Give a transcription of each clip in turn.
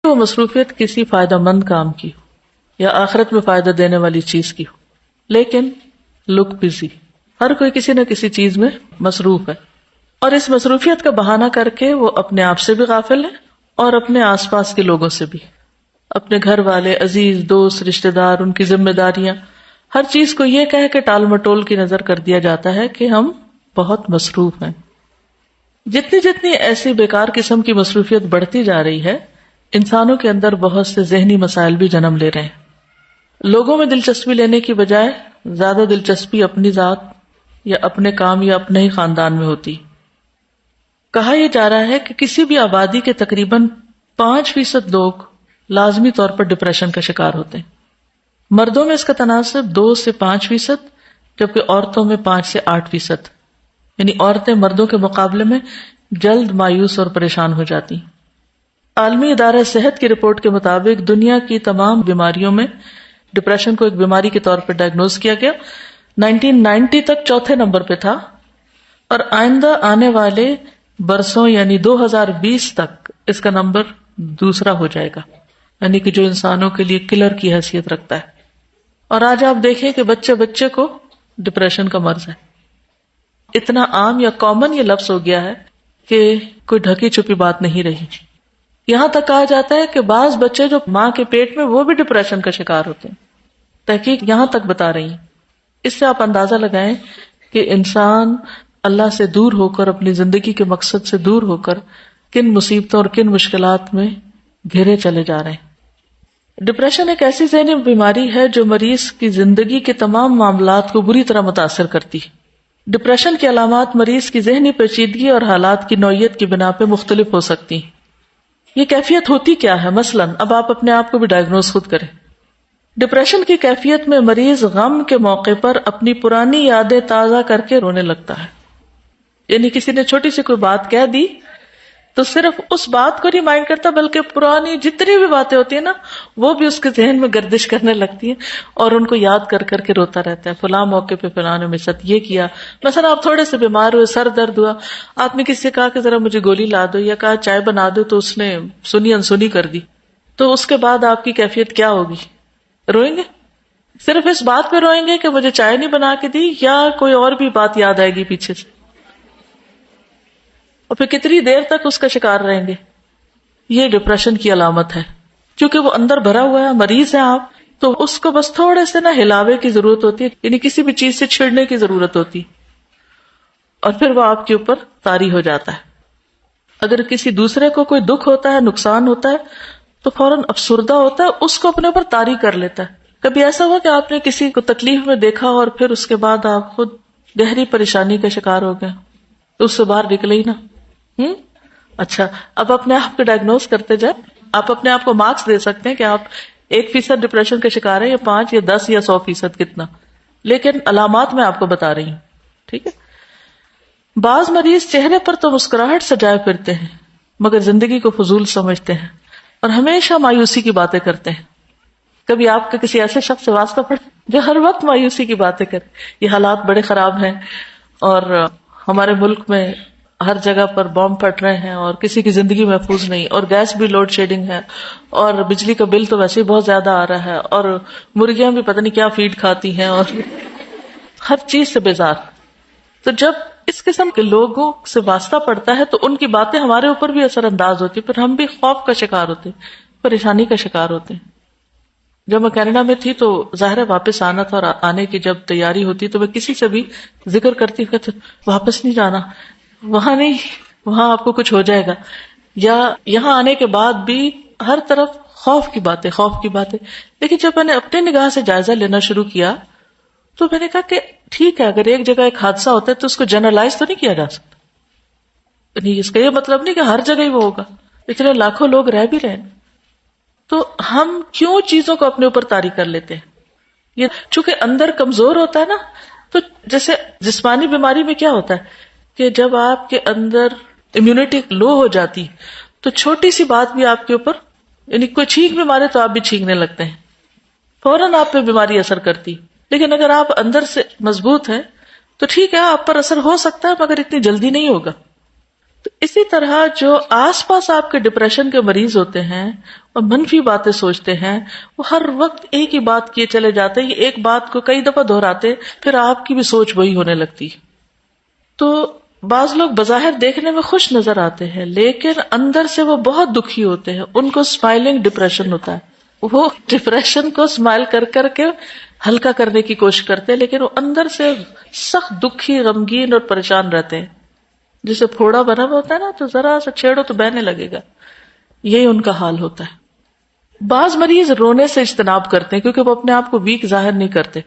وہ مصروفیت کسی فائدہ مند کام کی ہو یا آخرت میں فائدہ دینے والی چیز کی ہو، لیکن لک بزی، ہر کوئی کسی نہ کسی چیز میں مصروف ہے، اور اس مصروفیت کا بہانہ کر کے وہ اپنے آپ سے بھی غافل ہے اور اپنے آس پاس کے لوگوں سے بھی، اپنے گھر والے، عزیز، دوست، رشتہ دار، ان کی ذمہ داریاں، ہر چیز کو یہ کہہ کے ٹال مٹول کی نظر کر دیا جاتا ہے کہ ہم بہت مصروف ہیں۔ جتنی جتنی ایسی بیکار قسم کی مصروفیت بڑھتی جا رہی ہے، انسانوں کے اندر بہت سے ذہنی مسائل بھی جنم لے رہے ہیں۔ لوگوں میں دلچسپی لینے کی بجائے زیادہ دلچسپی اپنی ذات یا اپنے کام یا اپنے ہی خاندان میں ہوتی۔ کہا یہ جا رہا ہے کہ کسی بھی آبادی کے تقریباً 5% لوگ لازمی طور پر ڈپریشن کا شکار ہوتے ہیں۔ مردوں میں اس کا تناسب 2 سے 5%، جبکہ عورتوں میں 5 سے 8%، یعنی عورتیں مردوں کے مقابلے میں جلد مایوس اور پریشان ہو جاتی ہیں۔ عالمی ادارہ صحت کی رپورٹ کے مطابق دنیا کی تمام بیماریوں میں ڈپریشن کو ایک بیماری کے طور پر ڈائگنوز کیا گیا، 1990 تک چوتھے نمبر پہ تھا، اور آئندہ آنے والے برسوں یعنی 2020 تک اس کا نمبر دوسرا ہو جائے گا، یعنی کہ جو انسانوں کے لیے کلر کی حیثیت رکھتا ہے۔ اور آج آپ دیکھیں کہ بچے بچے کو ڈپریشن کا مرض ہے، اتنا عام یا کامن یہ لفظ ہو گیا ہے کہ کوئی ڈھکی چھپی بات نہیں رہی۔ یہاں تک کہا جاتا ہے کہ بعض بچے جو ماں کے پیٹ میں وہ بھی ڈپریشن کا شکار ہوتے ہیں، تحقیق یہاں تک بتا رہی ہے۔ اس سے آپ اندازہ لگائیں کہ انسان اللہ سے دور ہو کر، اپنی زندگی کے مقصد سے دور ہو کر کن مصیبتوں اور کن مشکلات میں گھرے چلے جا رہے ہیں۔ ڈپریشن ایک ایسی ذہنی بیماری ہے جو مریض کی زندگی کے تمام معاملات کو بری طرح متاثر کرتی ہے۔ ڈپریشن کی علامات مریض کی ذہنی پیچیدگی اور حالات کی نوعیت کی بنا پہ مختلف ہو سکتی ہیں۔ یہ کیفیت ہوتی کیا ہے؟ مثلاً اب آپ اپنے آپ کو بھی ڈائگنوز خود کریں۔ ڈپریشن کی کیفیت میں مریض غم کے موقع پر اپنی پرانی یادیں تازہ کر کے رونے لگتا ہے، یعنی کسی نے چھوٹی سی کوئی بات کہہ دی تو صرف اس بات کو نہیں مائنڈ کرتا، بلکہ پرانی جتنی بھی باتیں ہوتی ہیں نا وہ بھی اس کے ذہن میں گردش کرنے لگتی ہیں اور ان کو یاد کر کر کے روتا رہتا ہے، فلاں موقع پہ فلاں نے میرے ساتھ یہ کیا۔ مثلا آپ تھوڑے سے بیمار ہوئے، سر درد ہوا، آپ نے کسی سے کہا کہ ذرا مجھے گولی لا دو، یا کہا چائے بنا دو، تو اس نے سنی انسنی کر دی، تو اس کے بعد آپ کی کیفیت کیا ہوگی؟ روئیں گے؟ صرف اس بات پہ روئیں گے کہ مجھے چائے نہیں بنا کے دی، یا کوئی اور بھی بات یاد آئے گی پیچھے سے؟ اور پھر کتنی دیر تک اس کا شکار رہیں گے؟ یہ ڈپریشن کی علامت ہے، کیونکہ وہ اندر بھرا ہوا ہے، مریض ہیں آپ، تو اس کو بس تھوڑے سے نا ہلاوے کی ضرورت ہوتی ہے، یعنی کسی بھی چیز سے چھڑنے کی ضرورت ہوتی، اور پھر وہ آپ کے اوپر طاری ہو جاتا ہے۔ اگر کسی دوسرے کو کوئی دکھ ہوتا ہے، نقصان ہوتا ہے، تو فوراً افسردہ ہوتا ہے، اس کو اپنے اوپر طاری کر لیتا ہے۔ کبھی ایسا ہوا کہ آپ نے کسی کو تکلیف میں دیکھا اور پھر اس کے بعد آپ خود گہری پریشانی کا شکار ہو گئے، تو اس سے باہر نکلے ہی نا؟ اچھا، اب اپنے آپ کو ڈائگنوز کرتے جائیں۔ آپ اپنے آپ کو مارکس دے سکتے ہیں کہ آپ 1% ڈپریشن کا شکار ہے، یا 5 یا 10 یا 100%، کتنا، لیکن علامات میں آپ کو بتا رہی ہوں، ٹھیک ہے؟ بعض مریض چہرے پر تو مسکراہٹ سجائے پھرتے ہیں، مگر زندگی کو فضول سمجھتے ہیں اور ہمیشہ مایوسی کی باتیں کرتے ہیں۔ کبھی آپ کا کسی ایسے شخص سے واسطہ پڑا جو ہر وقت مایوسی کی باتیں کرے؟ یہ حالات بڑے خراب ہیں، اور ہمارے ملک میں ہر جگہ پر بم پھٹ رہے ہیں، اور کسی کی زندگی محفوظ نہیں، اور گیس بھی لوڈ شیڈنگ ہے، اور بجلی کا بل تو ویسے ہی بہت زیادہ آ رہا ہے، اور مرغیاں بھی پتہ نہیں کیا فیڈ کھاتی ہیں، اور ہر چیز سے بیزار۔ تو جب اس قسم کے لوگوں سے واسطہ پڑتا ہے تو ان کی باتیں ہمارے اوپر بھی اثر انداز ہوتی، پھر ہم بھی خوف کا شکار ہوتے، پریشانی کا شکار ہوتے ہیں۔ جب میں کینیڈا میں تھی تو ظاہر ہے واپس آنا تھا، اور آنے کی جب تیاری ہوتی تو میں کسی سے بھی ذکر کرتی کہ واپس نہیں جانا، وہاں نہیں، وہاں آپ کو کچھ ہو جائے گا، یا یہاں آنے کے بعد بھی ہر طرف خوف کی باتیں، خوف کی باتیں۔ لیکن جب میں نے اپنے نگاہ سے جائزہ لینا شروع کیا تو میں نے کہا کہ ٹھیک ہے، اگر ایک جگہ ایک حادثہ ہوتا ہے تو اس کو جنرلائز تو نہیں کیا جا سکتا، یعنی اس کا یہ مطلب نہیں کہ ہر جگہ ہی وہ ہوگا، اتنے لاکھوں لوگ رہ بھی رہے ہیں، تو ہم کیوں چیزوں کو اپنے اوپر طاری کر لیتے ہیں؟ یہ چونکہ اندر کمزور ہوتا ہے نا، تو جیسے جسمانی بیماری میں کیا ہوتا ہے کہ جب آپ کے اندر امیونٹی لو ہو جاتی تو چھوٹی سی بات بھی آپ کے اوپر، یعنی کوئی چھینک بھی مارے تو آپ بھی چھینکنے لگتے ہیں، فوراً آپ پہ بیماری اثر کرتی۔ لیکن اگر آپ اندر سے مضبوط ہیں تو ٹھیک ہے، آپ پر اثر ہو سکتا ہے، مگر اتنی جلدی نہیں ہوگا۔ تو اسی طرح جو آس پاس آپ کے ڈپریشن کے مریض ہوتے ہیں اور منفی باتیں سوچتے ہیں، وہ ہر وقت ایک ہی بات کیے چلے جاتے ہیں، ایک بات کو کئی دفعہ دہراتے، پھر آپ کی بھی سوچ وہی ہونے لگتی. تو بعض لوگ بظاہر دیکھنے میں خوش نظر آتے ہیں لیکن اندر سے وہ بہت دکھی ہوتے ہیں، ان کو اسمائلنگ ڈپریشن ہوتا ہے. وہ ڈپریشن کو اسمائل کر کر کے ہلکا کرنے کی کوشش کرتے ہیں لیکن وہ اندر سے سخت دکھی، غمگین اور پریشان رہتے ہیں. جسے پھوڑا بنا ہوا ہوتا ہے نا، تو ذرا سا چھیڑو تو بہنے لگے گا، یہی ان کا حال ہوتا ہے. بعض مریض رونے سے اجتناب کرتے ہیں کیونکہ وہ اپنے آپ کو ویک ظاہر نہیں کرتے،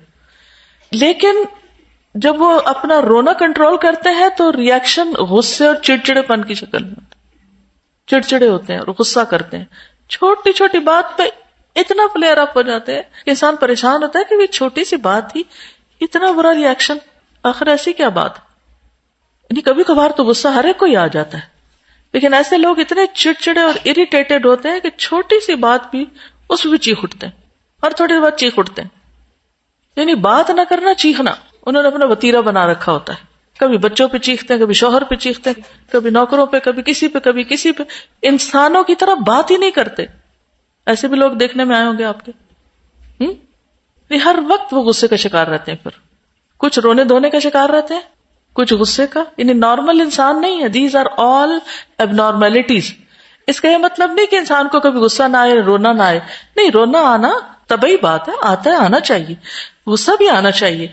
لیکن جب وہ اپنا رونا کنٹرول کرتے ہیں تو ریئیکشن غصے اور چڑچڑے پن کی شکل میں ہوتا ہے. چڑچڑے ہوتے ہیں اور غصہ کرتے ہیں، چھوٹی چھوٹی بات پہ اتنا فلیئر اپ ہو جاتے ہیں کہ انسان پریشان ہوتا ہے کہ یہ چھوٹی سی بات ہی اتنا برا ریئیکشن، آخر ایسی کیا بات. یعنی کبھی کبھار تو غصہ ہر ایک کو ہی آ جاتا ہے، لیکن ایسے لوگ اتنے چڑچڑے اور اریٹیٹڈ ہوتے ہیں کہ چھوٹی سی بات بھی اس میں بھی چیخ اٹھتے ہیں، ہر تھوڑی دیر بعد چیخ اٹھتے ہیں. یعنی بات نہ کرنا، چیخنا انہوں نے اپنا وتیرہ بنا رکھا ہوتا ہے. کبھی بچوں پہ چیختے ہیں، کبھی شوہر پہ چیختے ہیں، کبھی نوکروں پہ، کبھی کسی پہ. انسانوں کی طرح بات ہی نہیں کرتے. ایسے بھی لوگ دیکھنے میں آئے ہوں گے آپ کے. ہر وقت وہ غصے کا شکار رہتے ہیں، پھر کچھ رونے دھونے کا شکار رہتے ہیں، کچھ غصے کا. یعنی نارمل انسان نہیں ہے. These are all abnormalities. اس کا یہ مطلب نہیں کہ انسان کو کبھی غصہ نہ آئے، رونا نہ آئے. نہیں، رونا آنا طبعی بات ہے، آتا ہے، آنا چاہیے. غصہ بھی آنا چاہیے،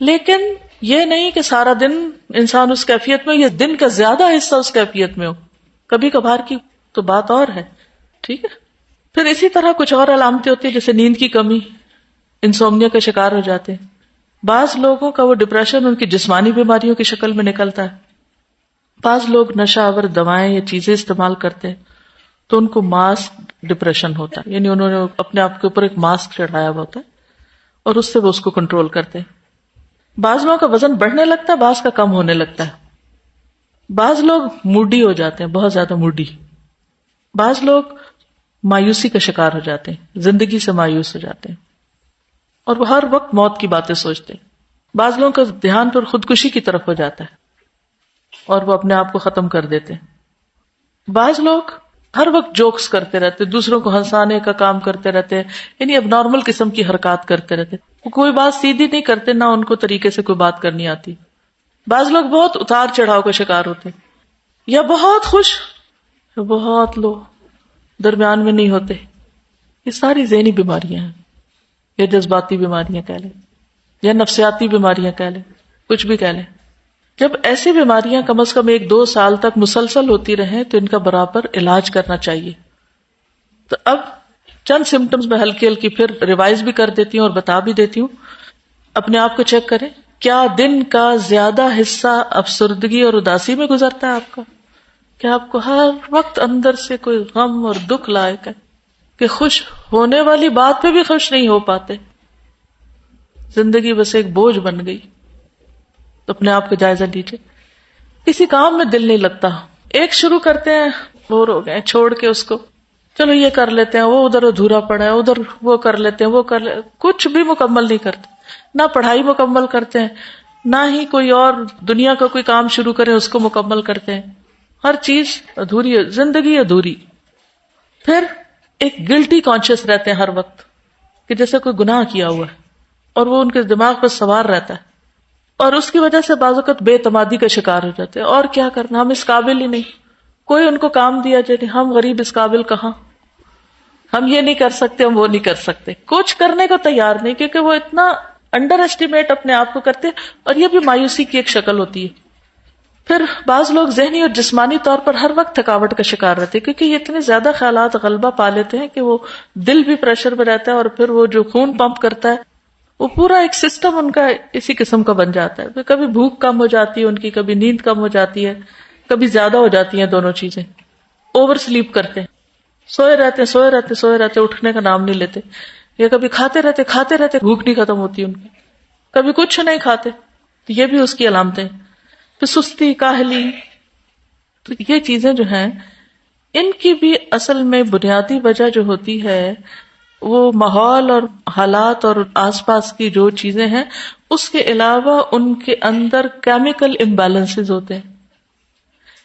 لیکن یہ نہیں کہ سارا دن انسان اس کیفیت میں، یا دن کا زیادہ حصہ اس کیفیت میں ہو. کبھی کبھار کی تو بات اور ہے. ٹھیک ہے. پھر اسی طرح کچھ اور علامتیں ہوتی ہیں جیسے نیند کی کمی، انسومنیا کا شکار ہو جاتے ہیں. بعض لوگوں کا وہ ڈپریشن ان کی جسمانی بیماریوں کی شکل میں نکلتا ہے. بعض لوگ نشہ آور دوائیں یا چیزیں استعمال کرتے ہیں تو ان کو ماسک ڈپریشن ہوتا ہے. یعنی انہوں نے اپنے آپ کے اوپر ایک ماسک چڑھایا ہوا ہوتا ہے اور اس سے وہ اس کو کنٹرول کرتے ہیں. بعض لوگوں کا وزن بڑھنے لگتا ہے، بعض کا کم ہونے لگتا ہے. بعض لوگ موڈی ہو جاتے ہیں، بہت زیادہ موڈی. بعض لوگ مایوسی کا شکار ہو جاتے ہیں، زندگی سے مایوس ہو جاتے ہیں اور وہ ہر وقت موت کی باتیں سوچتے ہیں. بعض لوگوں کا دھیان پر خودکشی کی طرف ہو جاتا ہے اور وہ اپنے آپ کو ختم کر دیتے ہیں. بعض لوگ ہر وقت جوکس کرتے رہتے، دوسروں کو ہنسانے کا کام کرتے رہتے ہیں، یعنی اب نارمل قسم کی حرکات کرتے رہتے. وہ کوئی بات سیدھی نہیں کرتے، نہ ان کو طریقے سے کوئی بات کرنی آتی. بعض لوگ بہت اتار چڑھاؤ کا شکار ہوتے، یا بہت خوش، یا بہت لو، درمیان میں نہیں ہوتے. یہ ساری ذہنی بیماریاں ہیں، یا جذباتی بیماریاں کہہ لیں، یا نفسیاتی بیماریاں کہہ لیں، کچھ بھی کہہ لیں. جب ایسی بیماریاں کم از کم 1-2 سال تک مسلسل ہوتی رہیں تو ان کا برابر علاج کرنا چاہیے. تو اب چند سمٹمز میں ہلکی ہلکی پھر ریوائز بھی کر دیتی ہوں اور بتا بھی دیتی ہوں. اپنے آپ کو چیک کریں، کیا دن کا زیادہ حصہ افسردگی اور اداسی میں گزرتا ہے آپ کا؟ کیا آپ کو ہر وقت اندر سے کوئی غم اور دکھ لائق ہے کہ خوش ہونے والی بات پہ بھی خوش نہیں ہو پاتے؟ زندگی بس ایک بوجھ بن گئی. تو اپنے آپ کا جائزہ لیجیے. کسی کام میں دل نہیں لگتا، ایک شروع کرتے ہیں، بور ہو گئے، چھوڑ کے اس کو، چلو یہ کر لیتے ہیں، وہ ادھر ادھورا پڑا ہے، ادھر وہ کر لیتے ہیں، کچھ بھی مکمل نہیں کرتے. نہ پڑھائی مکمل کرتے ہیں، نہ ہی کوئی اور دنیا کا کوئی کام شروع کریں اس کو مکمل کرتے ہیں. ہر چیز ادھوری ہے، زندگی ادھوری. پھر ایک گلٹی کانشیس رہتے ہیں ہر وقت کہ جیسے کوئی گناہ کیا ہوا ہے اور وہ ان کے دماغ پر سوار رہتا ہے، اور اس کی وجہ سے بعض اوقات بے اعتمادی کا شکار ہو جاتے ہیں. اور کیا کرنا، ہم اس قابل ہی نہیں. کوئی ان کو کام دیا جائے، ہم غریب اس قابل کہاں، ہم یہ نہیں کر سکتے، ہم وہ نہیں کر سکتے. کچھ کرنے کو تیار نہیں، کیونکہ وہ اتنا انڈر ایسٹیمیٹ اپنے آپ کو کرتے ہیں، اور یہ بھی مایوسی کی ایک شکل ہوتی ہے. پھر بعض لوگ ذہنی اور جسمانی طور پر ہر وقت تھکاوٹ کا شکار رہتے ہیں، کیونکہ یہ اتنے زیادہ خیالات غلبہ پا لیتے ہیں کہ وہ دل بھی پریشر میں رہتا ہے، اور پھر وہ جو خون پمپ کرتا ہے وہ پورا ایک سسٹم ان کا اسی قسم کا بن جاتا ہے. کبھی بھوک کم ہو جاتی ہے ان کی، کبھی نیند کم ہو جاتی ہے، کبھی زیادہ ہو جاتی ہیں دونوں چیزیں. اوور سلیپ کرتے ہیں، سوئے رہتے اٹھنے کا نام نہیں لیتے، یا کبھی کھاتے رہتے بھوک نہیں ختم ہوتی ان کی، کبھی کچھ نہیں کھاتے. تو یہ بھی اس کی علامتیں. پھر سستی، کاہلی. تو یہ چیزیں جو ہیں ان کی بھی اصل میں بنیادی وجہ جو ہوتی ہے وہ ماحول اور حالات اور آس پاس کی جو چیزیں ہیں اس کے علاوہ ان کے اندر کیمیکل امبیلنسز ہوتے ہیں.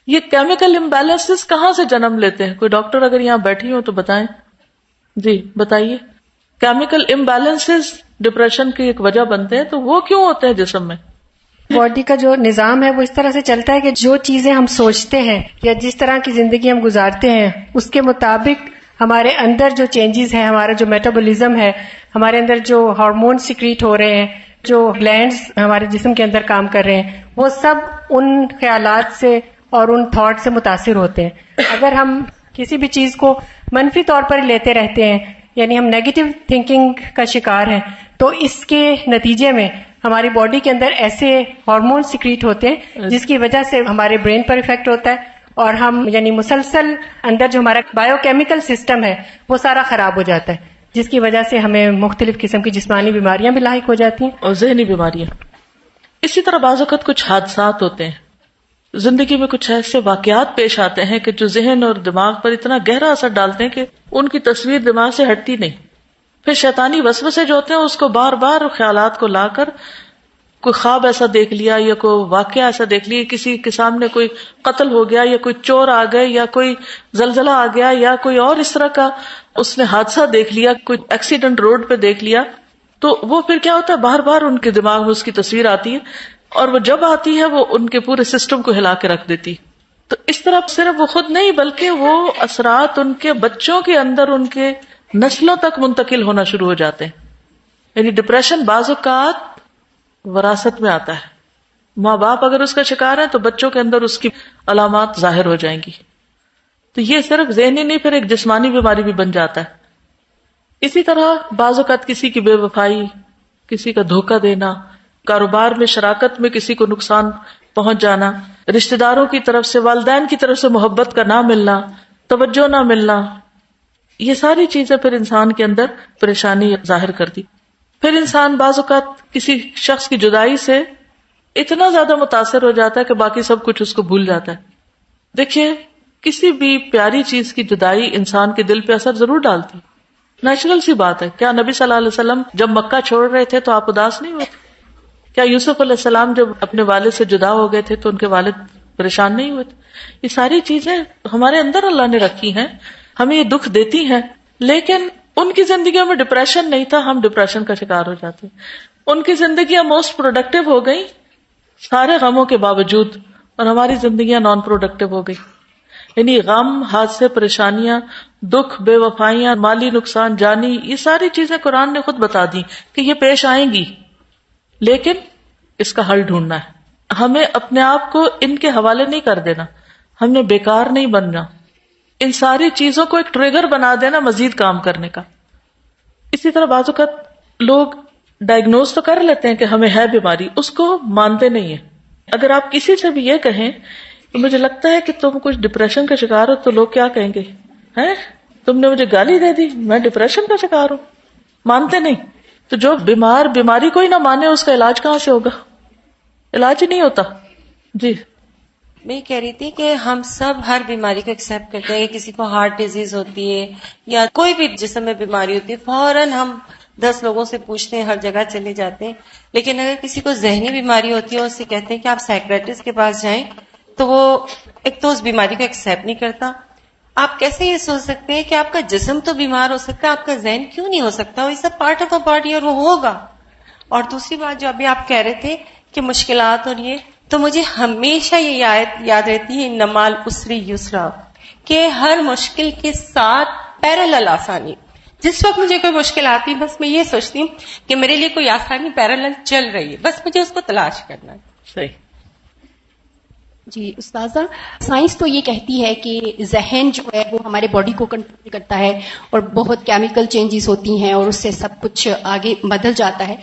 یہ کیمیکل امبیلنسز کہاں سے جنم لیتے ہیں؟ کوئی ڈاکٹر اگر یہاں بیٹھی ہو تو بتائیں. جی بتائیے. کیمیکل امبیلنسز ڈپریشن کی ایک وجہ بنتے ہیں، تو وہ کیوں ہوتے ہیں جسم میں؟ باڈی کا جو نظام ہے وہ اس طرح سے چلتا ہے کہ جو چیزیں ہم سوچتے ہیں یا جس طرح کی زندگی ہم گزارتے ہیں اس کے مطابق ہمارے اندر جو چینجز ہیں، ہمارا جو میٹابولزم ہے، ہمارے اندر جو ہارمون سیکریٹ ہو رہے ہیں، جو گلینڈز ہمارے جسم کے اندر کام کر رہے ہیں، وہ سب ان خیالات سے اور ان تھاٹ سے متاثر ہوتے ہیں. اگر ہم کسی بھی چیز کو منفی طور پر لیتے رہتے ہیں، یعنی ہم نیگیٹو تھنکنگ کا شکار ہیں، تو اس کے نتیجے میں ہماری باڈی کے اندر ایسے ہارمون سیکریٹ ہوتے ہیں جس کی وجہ سے ہمارے برین پر افیکٹ ہوتا ہے، اور ہم یعنی مسلسل اندر جو ہمارا بایو کیمیکل سسٹم ہے وہ سارا خراب ہو جاتا ہے، جس کی وجہ سے ہمیں مختلف قسم کی جسمانی بیماریاں بھی لاحق ہو جاتی ہیں اور ذہنی بیماریاں. اسی طرح بعض اوقات کچھ حادثات ہوتے ہیں زندگی میں، کچھ ایسے واقعات پیش آتے ہیں کہ جو ذہن اور دماغ پر اتنا گہرا اثر ڈالتے ہیں کہ ان کی تصویر دماغ سے ہٹتی نہیں. پھر شیطانی وسوسے جو ہوتے ہیں اس کو بار بار خیالات کو لا کر کوئی خواب ایسا دیکھ لیا یا کوئی واقعہ ایسا دیکھ لیا، کسی کے سامنے کوئی قتل ہو گیا یا کوئی چور آ گئے یا کوئی زلزلہ آ گیا یا کوئی اور اس طرح کا اس نے حادثہ دیکھ لیا، کوئی ایکسیڈنٹ روڈ پہ دیکھ لیا، تو وہ پھر کیا ہوتا ہے، بار بار ان کے دماغ میں اس کی تصویر آتی ہے، اور وہ جب آتی ہے وہ ان کے پورے سسٹم کو ہلا کے رکھ دیتی. تو اس طرح صرف وہ خود نہیں بلکہ وہ اثرات ان کے بچوں کے اندر، ان کے نسلوں تک منتقل ہونا شروع ہو جاتے ہیں. یعنی ڈپریشن بعض اوقات وراثت میں آتا ہے. ماں باپ اگر اس کا شکار ہے تو بچوں کے اندر اس کی علامات ظاہر ہو جائیں گی. تو یہ صرف ذہنی نہیں، پھر ایک جسمانی بیماری بھی بن جاتا ہے. اسی طرح بعض اوقات کسی کی بے وفائی، کسی کا دھوکہ دینا، کاروبار میں شراکت میں کسی کو نقصان پہنچ جانا، رشتہ داروں کی طرف سے، والدین کی طرف سے محبت کا نہ ملنا، توجہ نہ ملنا، یہ ساری چیزیں پھر انسان کے اندر پریشانی ظاہر کرتی. پھر انسان بعض اوقات کسی شخص کی جدائی سے اتنا زیادہ متاثر ہو جاتا ہے کہ باقی سب کچھ اس کو بھول جاتا ہے. دیکھیے کسی بھی پیاری چیز کی جدائی انسان کے دل پہ اثر ضرور ڈالتی، نیچرل سی بات ہے. کیا نبی صلی اللہ علیہ وسلم جب مکہ چھوڑ رہے تھے تو آپ اداس نہیں ہوئے؟ کیا یوسف علیہ السلام جب اپنے والد سے جدا ہو گئے تھے تو ان کے والد پریشان نہیں ہوئے تھے؟ یہ ساری چیزیں ہمارے اندر اللہ نے رکھی ہیں، ہمیں یہ دکھ دیتی ہیں، لیکن ان کی زندگیوں میں ڈپریشن نہیں تھا، ہم ڈپریشن کا شکار ہو جاتے ہیں. ان کی زندگیاں موسٹ پروڈکٹیو ہو گئی سارے غموں کے باوجود، اور ہماری زندگیاں نان پروڈکٹیو ہو گئی. یعنی غم، حادثے، پریشانیاں، دکھ، بے وفائیاں، مالی نقصان، جانی، یہ ساری چیزیں قرآن نے خود بتا دی کہ یہ پیش آئیں گی، لیکن اس کا حل ڈھونڈنا ہے. ہمیں اپنے آپ کو ان کے حوالے نہیں کر دینا، ہمیں بیکار نہیں بننا، ان ساری چیزوں کو ایک ٹریگر بنا دینا مزید کام کرنے کا. اسی طرح بعض اوقات لوگ ڈائگنوز تو کر لیتے ہیں کہ ہمیں ہے بیماری، اس کو مانتے نہیں ہیں. اگر آپ کسی سے بھی یہ کہیں تو مجھے لگتا ہے کہ تم کچھ ڈپریشن کا شکار ہو، تو لوگ کیا کہیں گے، ہیں تم نے مجھے گالی دے دی، میں ڈپریشن کا شکار ہوں. مانتے نہیں. تو جو بیمار بیماری کو ہی نہ مانے اس کا علاج کہاں سے ہوگا؟ علاج ہی نہیں ہوتا. جی میں یہ کہہ رہی تھی کہ ہم سب ہر بیماری کو ایکسیپٹ کرتے ہیں. کسی کو ہارٹ ڈیزیز ہوتی ہے یا کوئی بھی جسم میں بیماری ہوتی ہے، فوراً ہم 10 لوگوں سے پوچھتے ہیں، ہر جگہ چلے جاتے ہیں. لیکن اگر کسی کو ذہنی بیماری ہوتی ہے، اس سے کہتے ہیں کہ آپ سائیکریٹسٹ کے پاس جائیں، تو وہ ایک تو اس بیماری کو ایکسیپٹ نہیں کرتا. آپ کیسے یہ سوچ سکتے ہیں کہ آپ کا جسم تو بیمار ہو سکتا ہے، آپ کا ذہن کیوں نہیں ہو سکتا؟ It's a part of a body, اور وہ ہوگا. اور دوسری بات جو ابھی آپ کہہ رہے تھے کہ مشکلات اور یہ، تو مجھے ہمیشہ یہ آیت یاد رہتی ہے، نمال اسری یسرا، کہ ہر مشکل کے ساتھ پیرالل آسانی. جس وقت مجھے کوئی مشکل آتی بس میں یہ سوچتی ہوں کہ میرے لیے کوئی آسانی پیرالل چل رہی ہے، بس مجھے اس کو تلاش کرنا ہے. صحیح. جی استاذہ، سائنس تو یہ کہتی ہے کہ ذہن جو ہے وہ ہمارے باڈی کو کنٹرول کرتا ہے اور بہت کیمیکل چینجز ہوتی ہیں اور اس سے سب کچھ آگے بدل جاتا ہے،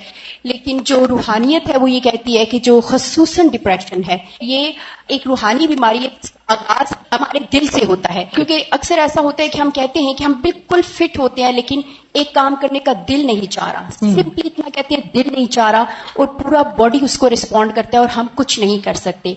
لیکن جو روحانیت ہے وہ یہ کہتی ہے کہ جو خصوصاً ڈپریشن ہے یہ ایک روحانی بیماری ہے، آغاز ہمارے دل سے ہوتا ہے. کیونکہ اکثر ایسا ہوتا ہے کہ ہم کہتے ہیں کہ ہم بالکل فٹ ہوتے ہیں لیکن ایک کام کرنے کا دل نہیں چاہ رہا، سمپلی اتنا کہتے ہیں دل نہیں چاہ رہا، اور پورا باڈی اس کو رسپونڈ کرتا ہے اور ہم کچھ نہیں کر سکتے.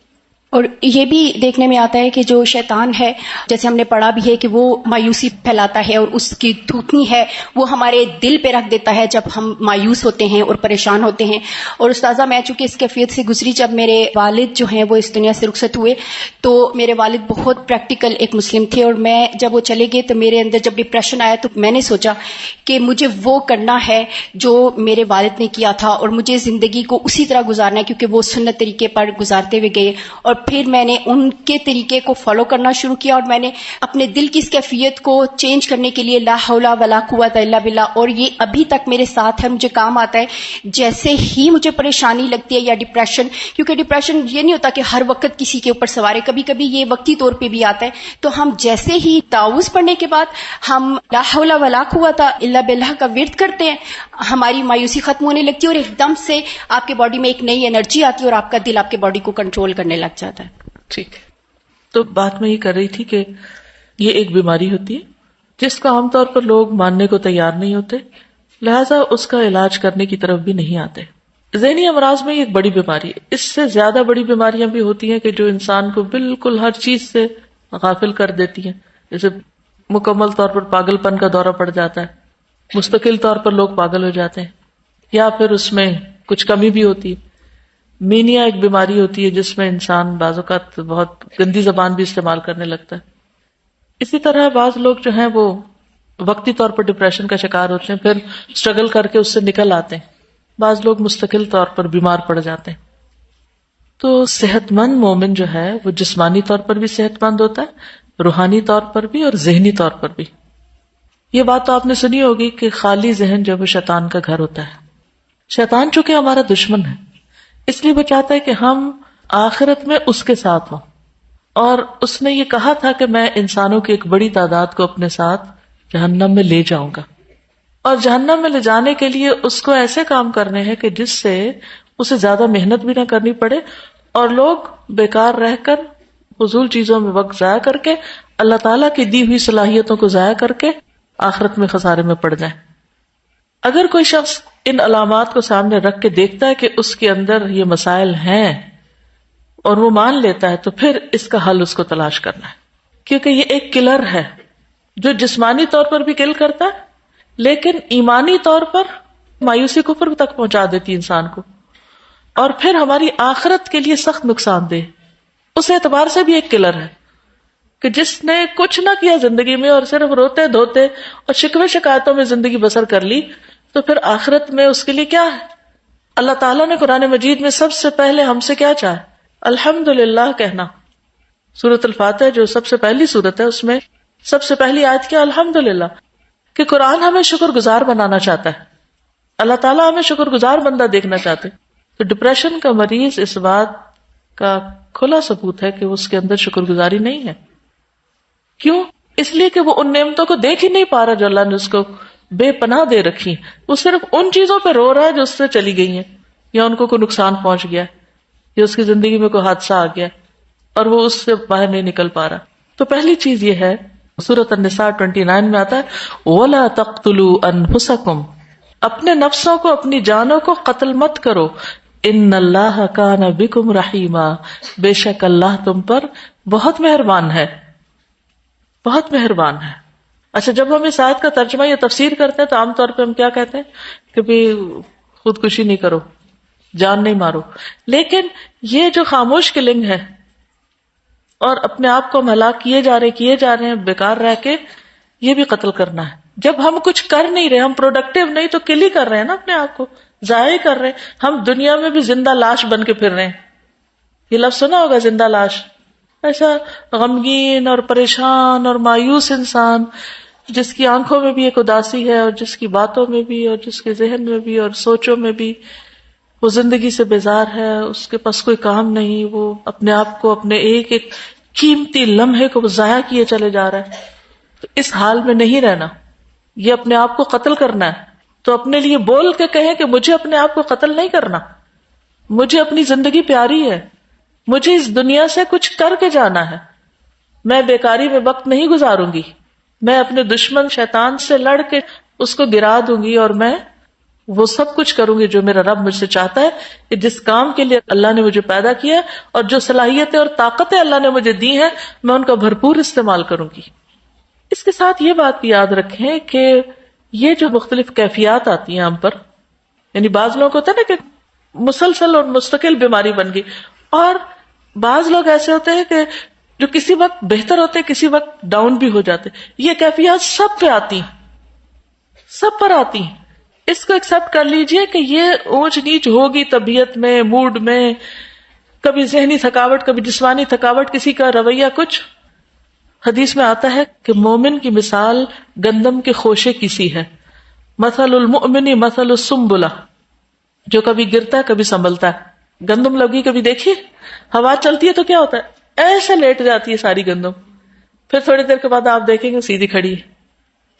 اور یہ بھی دیکھنے میں آتا ہے کہ جو شیطان ہے، جیسے ہم نے پڑھا بھی ہے کہ وہ مایوسی پھیلاتا ہے اور اس کی تھوتنی ہے وہ ہمارے دل پہ رکھ دیتا ہے جب ہم مایوس ہوتے ہیں اور پریشان ہوتے ہیں. اور استاذہ میں چونکہ اس کیفیت سے گزری، جب میرے والد جو ہیں وہ اس دنیا سے رخصت ہوئے تو میرے والد بہت پریکٹیکل ایک مسلم تھے، اور میں جب وہ چلے گئے تو میرے اندر جب ڈپریشن آیا تو میں نے سوچا کہ مجھے وہ کرنا ہے جو میرے والد نے کیا تھا، اور مجھے زندگی کو اسی طرح گزارنا ہے کیونکہ وہ سنت طریقے پر گزارتے ہوئے گئے. اور پھر میں نے ان کے طریقے کو فالو کرنا شروع کیا، اور میں نے اپنے دل کی اس کیفیت کو چینج کرنے کے لیے لا حول ولا قوت الا باللہ، اور یہ ابھی تک میرے ساتھ ہے، مجھے کام آتا ہے. جیسے ہی مجھے پریشانی لگتی ہے یا ڈپریشن، کیونکہ ڈپریشن یہ نہیں ہوتا کہ ہر وقت کسی کے اوپر سوار ہے، کبھی کبھی یہ وقتی طور پہ بھی آتا ہے، تو ہم جیسے ہی تعوذ پڑھنے کے بعد ہم لا حول ولا قوت الا باللہ کا ورد کرتے ہیں، ہماری مایوسی ختم ہونے لگتی ہے اور ایک دم سے آپ کے باڈی میں ایک نئی انرجی آتی ہے اور آپ کا دل آپ کے باڈی کو کنٹرول کرنے لگ جاتا ہے. ٹھیک ہے. تو بات میں یہ کر رہی تھی کہ یہ ایک بیماری ہوتی ہے جس کو عام طور پر لوگ ماننے کو تیار نہیں ہوتے، لہذا اس کا علاج کرنے کی طرف بھی نہیں آتے. ذہنی امراض میں یہ ایک بڑی بیماری ہے. اس سے زیادہ بڑی بیماریاں بھی ہوتی ہیں کہ جو انسان کو بالکل ہر چیز سے غافل کر دیتی ہیں، جیسے مکمل طور پر پاگل پن کا دورہ پڑ جاتا ہے، مستقل طور پر لوگ پاگل ہو جاتے ہیں، یا پھر اس میں کچھ کمی بھی ہوتی ہے. مینیا ایک بیماری ہوتی ہے جس میں انسان بعض اوقات بہت گندی زبان بھی استعمال کرنے لگتا ہے. اسی طرح بعض لوگ جو ہیں وہ وقتی طور پر ڈپریشن کا شکار ہوتے ہیں، پھر اسٹرگل کر کے اس سے نکل آتے ہیں. بعض لوگ مستقل طور پر بیمار پڑ جاتے ہیں. تو صحت مند مومن جو ہے وہ جسمانی طور پر بھی صحت مند ہوتا ہے، روحانی طور پر بھی اور ذہنی طور پر بھی. یہ بات تو آپ نے سنی ہوگی کہ خالی ذہن جو ہے شیطان کا گھر ہوتا ہے. شیطان چونکہ ہمارا دشمن ہے، اس لیے وہ چاہتا ہے کہ ہم آخرت میں اس کے ساتھ ہوں، اور اس نے یہ کہا تھا کہ میں انسانوں کی ایک بڑی تعداد کو اپنے ساتھ جہنم میں لے جاؤں گا. اور جہنم میں لے جانے کے لیے اس کو ایسے کام کرنے ہیں کہ جس سے اسے زیادہ محنت بھی نہ کرنی پڑے اور لوگ بیکار رہ کر فضول چیزوں میں وقت ضائع کر کے اللہ تعالیٰ کی دی ہوئی صلاحیتوں کو ضائع کر کے آخرت میں خسارے میں پڑ جائیں. اگر کوئی شخص ان علامات کو سامنے رکھ کے دیکھتا ہے کہ اس کے اندر یہ مسائل ہیں اور وہ مان لیتا ہے تو پھر اس کا حل اس کو تلاش کرنا ہے، کیونکہ یہ ایک کلر ہے جو جسمانی طور پر بھی کل کرتا ہے لیکن ایمانی طور پر مایوسی کفر تک پہنچا دیتی انسان کو، اور پھر ہماری آخرت کے لیے سخت نقصان دہ. اس اعتبار سے بھی ایک کلر ہے کہ جس نے کچھ نہ کیا زندگی میں اور صرف روتے دھوتے اور شکوے شکایتوں میں زندگی بسر کر لی، تو پھر آخرت میں اس کے لیے کیا ہے؟ اللہ تعالیٰ نے قرآن مجید میں سب سے پہلے ہم سے کیا چاہے؟ الحمدللہ کہنا. سورۃ الفاتحہ جو سب سے پہلی سورت ہے اس میں سب سے پہلی آیت کیا؟ الحمدللہ. کہ قرآن ہمیں شکر گزار بنانا چاہتا ہے، اللہ تعالیٰ ہمیں شکر گزار بندہ دیکھنا چاہتے. تو ڈپریشن کا مریض اس بات کا کھلا ثبوت ہے کہ اس کے اندر شکر گزاری نہیں ہے. کیوں؟ اس لیے کہ وہ ان نعمتوں کو دیکھ ہی نہیں پا رہا جو اللہ نے اس کو بے پناہ دے رکھی. وہ صرف ان چیزوں پہ رو رہا ہے جو اس سے چلی گئی ہیں، یا ان کو کوئی نقصان پہنچ گیا، یا اس کی زندگی میں کوئی حادثہ آ گیا اور وہ اس سے باہر نہیں نکل پا رہا. تو پہلی چیز یہ ہے، سورۃ النساء 29 میں آتا ہے وَلَا تَقْتُلُوا أَنفُسَكُمْ، اپنے نفسوں کو، اپنی جانوں کو قتل مت کرو. ان اللہ کان بکم رحیما، بے شک اللہ تم پر بہت مہربان ہے، بہت مہربان ہے. اچھا، جب ہم اس آیت کا ترجمہ یا تفسیر کرتے ہیں تو عام طور پہ ہم کیا کہتے ہیں کہ بھی خودکشی نہیں کرو، جان نہیں مارو. لیکن یہ جو خاموش کلنگ ہے اور اپنے آپ کو ہم ہلاک کیے جا رہے ہیں بیکار رہ کے، یہ بھی قتل کرنا ہے. جب ہم کچھ کر نہیں رہے، ہم پروڈکٹیو نہیں، تو کل ہی کر رہے ہیں نا، اپنے آپ کو ضائع کر رہے ہیں. ہم دنیا میں بھی زندہ لاش بن کے پھر رہے ہیں. یہ لفظ سنا ہوگا، زندہ لاش. ایسا غمگین اور پریشان اور مایوس انسان جس کی آنکھوں میں بھی ایک اداسی ہے اور جس کی باتوں میں بھی اور جس کے ذہن میں بھی اور سوچوں میں بھی وہ زندگی سے بیزار ہے، اس کے پاس کوئی کام نہیں، وہ اپنے آپ کو، اپنے ایک ایک قیمتی لمحے کو ضائع کیے چلے جا رہا ہے. تو اس حال میں نہیں رہنا، یہ اپنے آپ کو قتل کرنا ہے. تو اپنے لیے بول کے کہیں کہ مجھے اپنے آپ کو قتل نہیں کرنا، مجھے اپنی زندگی پیاری ہے، مجھے اس دنیا سے کچھ کر کے جانا ہے، میں بیکاری میں وقت نہیں گزاروں گی، میں اپنے دشمن شیطان سے لڑ کے اس کو گرا دوں گی اور میں وہ سب کچھ کروں گی جو میرا رب مجھ سے چاہتا ہے کہ جس کام کے لیے اللہ نے مجھے پیدا کیا ہے اور جو صلاحیتیں اور طاقتیں اللہ نے مجھے دی ہیں میں ان کا بھرپور استعمال کروں گی. اس کے ساتھ یہ بات بھی یاد رکھیں کہ یہ جو مختلف کیفیات آتی ہیں ہم پر، یعنی بعض لوگوں کو ہوتا ہے نا کہ مسلسل اور مستقل بیماری بن گئی، اور بعض لوگ ایسے ہوتے ہیں کہ جو کسی وقت بہتر ہوتے ہیں کسی وقت ڈاؤن بھی ہو جاتے. یہ کیفیات سب پہ آتی ہیں، سب پر آتی ہیں. اس کو ایکسپٹ کر لیجئے کہ یہ اونچ نیچ ہوگی طبیعت میں، موڈ میں، کبھی ذہنی تھکاوٹ، کبھی جسمانی تھکاوٹ، کسی کا رویہ کچھ. حدیث میں آتا ہے کہ مومن کی مثال گندم کے خوشے کی سی ہے. مثل المؤمن مثل السنبلہ، جو کبھی گرتا ہے کبھی سنبھلتا ہے. گندم لگی کبھی دیکھی، ہوا چلتی ہے تو کیا ہوتا ہے، ایسے لیٹ جاتی ہے ساری گندم، پھر تھوڑی دیر کے بعد آپ دیکھیں گے سیدھی کھڑی ہے.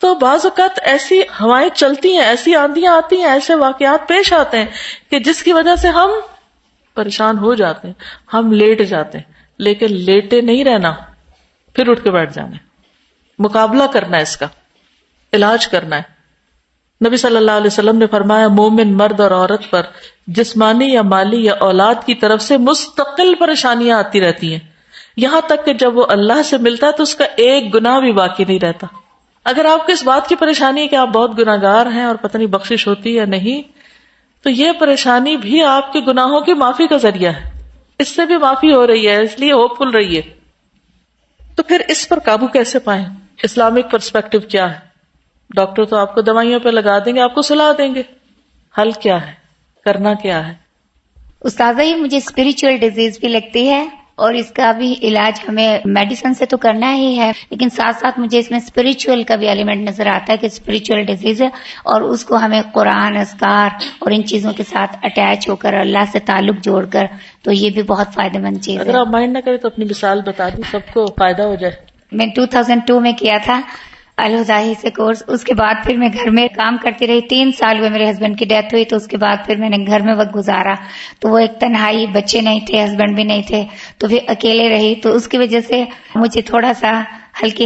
تو بعض اوقات ایسی ہوائیں چلتی ہیں، ایسی آندیاں آتی ہیں، ایسے واقعات پیش آتے ہیں کہ جس کی وجہ سے ہم پریشان ہو جاتے ہیں، ہم لیٹ جاتے ہیں. لیکن لیٹے نہیں رہنا، پھر اٹھ کے بیٹھ جانا ہے، مقابلہ کرنا ہے، اس کا علاج کرنا ہے. نبی صلی اللہ علیہ وسلم نے فرمایا مومن مرد اور عورت پر جسمانی یا مالی یا اولاد کی طرف سے مستقل پریشانیاں آتی رہتی ہیں، یہاں تک کہ جب وہ اللہ سے ملتا ہے تو اس کا ایک گناہ بھی باقی نہیں رہتا. اگر آپ کو اس بات کی پریشانی ہے کہ آپ بہت گناہگار ہیں اور پتہ نہیں بخشش ہوتی یا نہیں، تو یہ پریشانی بھی آپ کے گناہوں کی معافی کا ذریعہ ہے، اس سے بھی معافی ہو رہی ہے، اس لیے ہوپ فل رہیے. تو پھر اس پر قابو کیسے پائیں؟ اسلامک پرسپیکٹو کیا ہے؟ ڈاکٹر تو آپ کو دوائیوں پہ لگا دیں گے، آپ کو صلاح دیں گے. حل کیا ہے؟ کرنا کیا ہے؟ استاذہ یہ مجھے اسپریچول ڈیزیز بھی لگتی ہے، اور اس کا بھی علاج ہمیں میڈیسن سے تو کرنا ہی ہے، لیکن ساتھ ساتھ مجھے اس میں اسپریچول کا بھی ایلیمنٹ نظر آتا ہے کہ اسپریچول ڈیزیز ہے، اور اس کو ہمیں قرآن، اذکار اور ان چیزوں کے ساتھ اٹیچ ہو کر اللہ سے تعلق جوڑ کر، تو یہ بھی بہت فائدہ مند چیز ہے. اگر آپ مائنڈ نہ کریں تو اپنی مثال بتا دیں، سب کو فائدہ ہو جائے. میں 2002 میں کیا تھا الہدائی سے کورس، اس کے بعد پھر میں گھر میں کام کرتی رہی. 3 سال ہوئے میرے ہسبینڈ کی ڈیتھ ہوئی، تو اس کے بعد پھر میں نے گھر میں وقت گزارا، تو وہ ایک تنہائی، بچے نہیں تھے، ہسبینڈ بھی نہیں تھے، تو پھر اکیلے رہی. تو اس کی وجہ سے مجھے تھوڑا سا ہلکی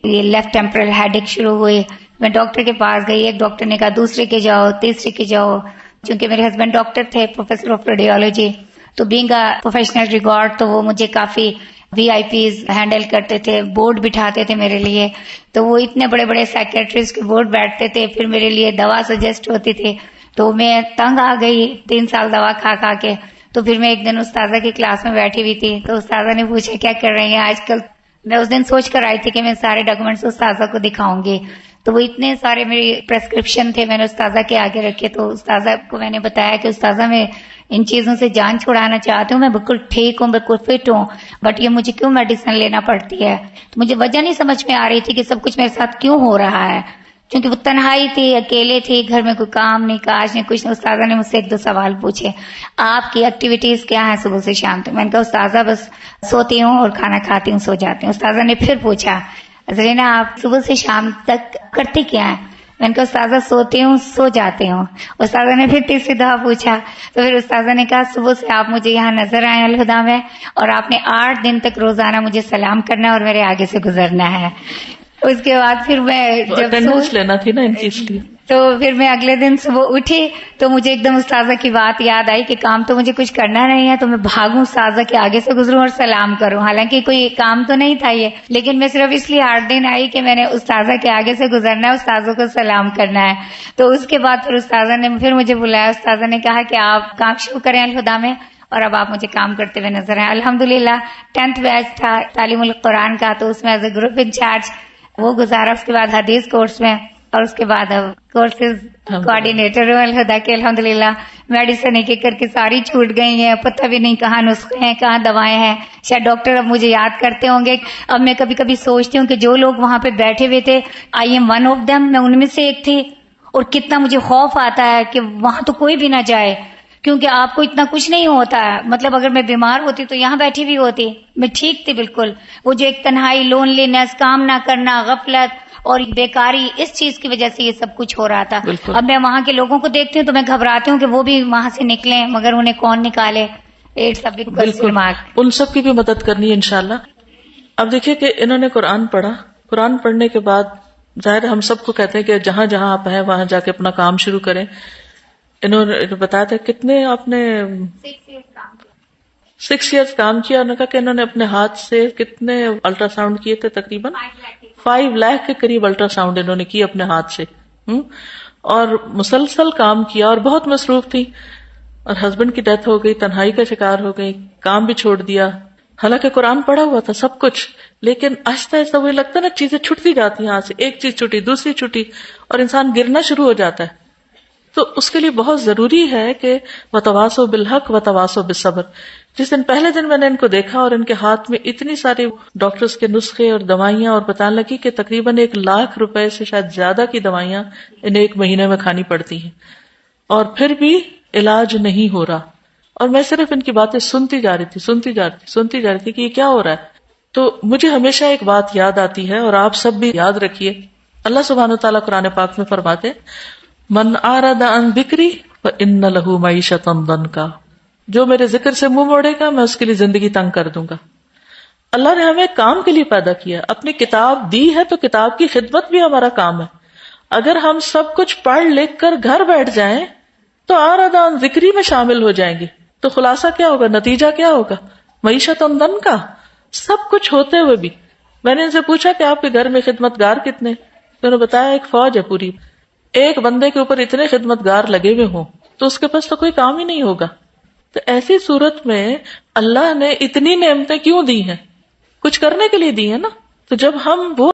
لیفٹ ٹیمپرل ہیڈیک شروع ہوئی. میں ڈاکٹر کے پاس گئی، ایک ڈاکٹر نے کہا دوسرے کے جاؤ، تیسرے کے جاؤ. چونکہ میرے ہسبینڈ ڈاکٹر تھے، پروفیسر آف ریڈیولوجی، تو بینگ اے پروفیشنل ریگارڈ تو وہ مجھے کافی VIP ہینڈل کرتے تھے، بورڈ بٹھاتے تھے میرے لیے. تو وہ اتنے بڑے بڑے سائکیٹرسٹ کے بورڈ بیٹھتے تھے، پھر میرے لیے دوا سجیسٹ ہوتی تھی. تو میں تنگ آ گئی 3 سال دوا کھا کے. تو پھر میں ایک دن استاذہ کی کلاس میں بیٹھی ہوئی تھی، تو استاذہ نے پوچھا کیا کر رہی ہیں آج کل. میں اس دن سوچ کر آئی تھی کہ میں سارے ڈاکومنٹس استاذہ کو دکھاؤں گی. تو وہ اتنے سارے میری پرسکرپشن تھے، میں نے استاذہ کے آگے رکھے. تو استاذہ کو میں نے بتایا کہ استاذہ میں ان چیزوں سے جان چھڑانا چاہتی ہوں، میں بالکل ٹھیک ہوں، بالکل فٹ ہوں، بٹ یہ مجھے کیوں میڈیسن لینا پڑتی ہے. تو مجھے وجہ نہیں سمجھ میں آ رہی تھی کہ سب کچھ میرے ساتھ کیوں ہو رہا ہے، کیونکہ وہ تنہائی تھی، اکیلے تھی، گھر میں کوئی کام نہیں، کاج نہیں، کچھ نہیں. استاذہ نے مجھ سے 1-2 سوال پوچھے، آپ کی ایکٹیویٹیز کیا ہیں صبح سے شام تک؟ میں نے کہا استاذہ بس سوتی ہوں اور کھانا کھاتی ہوں، سو جاتی ہوں. استاذہ نے پھر پوچھا زرینا آپ صبح سے شام تک کرتی کیا ہیں؟ میں نے کہا استاذہ سوتی ہوں، سو جاتی ہوں. استاذہ نے پھر تیسری دفعہ پوچھا، تو پھر استاذہ نے کہا صبح سے آپ مجھے یہاں نظر آئے الہدا میں، اور آپ نے 8 دن تک روزانہ مجھے سلام کرنا ہے اور میرے آگے سے گزرنا ہے. اس کے بعد پھر میں جب لینا تھی نا ان چیز کی، تو پھر میں اگلے دن صبح اٹھی تو مجھے ایک دم استاذہ کی بات یاد آئی کہ کام تو مجھے کچھ کرنا نہیں ہے، تو میں بھاگوں استاذہ کے آگے سے گزروں اور سلام کروں. حالانکہ کوئی کام تو نہیں تھا یہ، لیکن میں صرف اس لیے 8 دن آئی کہ میں نے استاذہ کے آگے سے گزرنا ہے، استاذوں کو سلام کرنا ہے. تو اس کے بعد پھر استاذہ نے پھر مجھے بلایا. استاذہ نے کہا کہ آپ کام شروع کریں الہدا میں، اور اب آپ مجھے کام کرتے ہوئے نظر آئے. الحمدللہ 10th بیچ تھا تعلیم القرآن کا، تو اس میں ایز اے گروپ انچارج وہ گزارا. اس کے بعد حدیث کورس میں، اور اس کے بعد اب کورسز کوآرڈینیٹر ہوں الہدا کے. الحمدللہ میڈیسن ایک ایک کر کے ساری چھوٹ گئی ہیں، پتہ بھی نہیں کہاں نسخے ہیں، کہاں دوائیں ہیں. شاید ڈاکٹر اب مجھے یاد کرتے ہوں گے. اب میں کبھی کبھی سوچتی ہوں کہ جو لوگ وہاں پہ بیٹھے ہوئے تھے، I am one of them, میں ان میں سے ایک تھی. اور کتنا مجھے خوف آتا ہے کہ وہاں تو کوئی بھی نہ جائے، کیونکہ آپ کو اتنا کچھ نہیں ہوتا ہے. مطلب اگر میں بیمار ہوتی تو یہاں بیٹھی بھی ہوتی، میں ٹھیک تھی بالکل. وہ جو ایک تنہائی، لون لینس، کام نہ کرنا، غفلت اور بیکاری، اس چیز کی وجہ سے یہ سب کچھ ہو رہا تھا. اب میں وہاں کے لوگوں کو دیکھتی ہوں تو میں گھبراتی ہوں کہ وہ بھی وہاں سے نکلیں، مگر انہیں کون نکالے. بالکل ان سب کی بھی مدد کرنی ہے انشاءاللہ. اب دیکھیے کہ انہوں نے قرآن پڑھا، قرآن پڑھنے کے بعد ظاہر ہم سب کو کہتے ہیں کہ جہاں جہاں آپ ہیں وہاں جا کے اپنا کام شروع کریں. انہوں نے بتایا تھا کتنے آپ نے 6 ایئرس کام کیا. انہوں نے کہا کہ انہوں نے اپنے ہاتھ سے کتنے الٹرا ساؤنڈ کیے تھے؟ تقریباً 5 لاکھ کے قریب الٹرا ساؤنڈ انہوں نے کی اپنے ہاتھ سے. اور مسلسل کام کیا اور بہت مصروف تھی. اور ہسبینڈ کی ڈیتھ ہو گئی، تنہائی کا شکار ہو گئی، کام بھی چھوڑ دیا. حالانکہ قرآن پڑھا ہوا تھا سب کچھ، لیکن آہستہ آہستہ وہی لگتا ہے نا چیزیں چھٹتی جاتی ہیں ہاتھ سے، ایک چیز چھٹی دوسری چھٹی اور انسان گرنا شروع ہو جاتا ہے. تو اس کے لیے بہت ضروری ہے کہ وتواصوا بالحق وتواصوا بالصبر. جس دن پہلے دن میں نے ان کو دیکھا اور ان کے ہاتھ میں اتنی ساری ڈاکٹرز کے نسخے اور دوائیاں، اور بتانے لگی کہ تقریباً 1 لاکھ روپے سے شاید زیادہ کی دوائیاں انہیں 1 مہینے میں کھانی پڑتی ہیں، اور پھر بھی علاج نہیں ہو رہا. اور میں صرف ان کی باتیں سنتی جا رہی تھی کہ یہ کیا ہو رہا ہے. تو مجھے ہمیشہ ایک بات یاد آتی ہے، اور آپ سب بھی یاد رکھیے. اللہ سبحانہ وتعالیٰ قرآن پاک میں فرماتے من اعرض عن ذکری فإن له معیشۃ ضنکا، جو میرے ذکر سے منہ موڑے گا میں اس کے لیے زندگی تنگ کر دوں گا. اللہ نے ہمیں کام کے لیے پیدا کیا، اپنی کتاب دی ہے تو کتاب کی خدمت بھی ہمارا کام ہے. اگر ہم سب کچھ پڑھ لکھ کر گھر بیٹھ جائیں تو اعرض عن ذکری میں شامل ہو جائیں گے، تو خلاصہ کیا ہوگا، نتیجہ کیا ہوگا؟ معیشت ضنکا. سب کچھ ہوتے ہوئے بھی. میں نے ان سے پوچھا کہ آپ کے گھر میں خدمت گار کتنے؟ انہوں نے بتایا ایک فوج ہے پوری. ایک بندے کے اوپر اتنے خدمت گار لگے ہوئے ہوں تو اس کے پاس تو کوئی کام ہی نہیں ہوگا. تو ایسی صورت میں اللہ نے اتنی نعمتیں کیوں دی ہیں؟ کچھ کرنے کے لیے دی ہیں نا. تو جب ہم وہ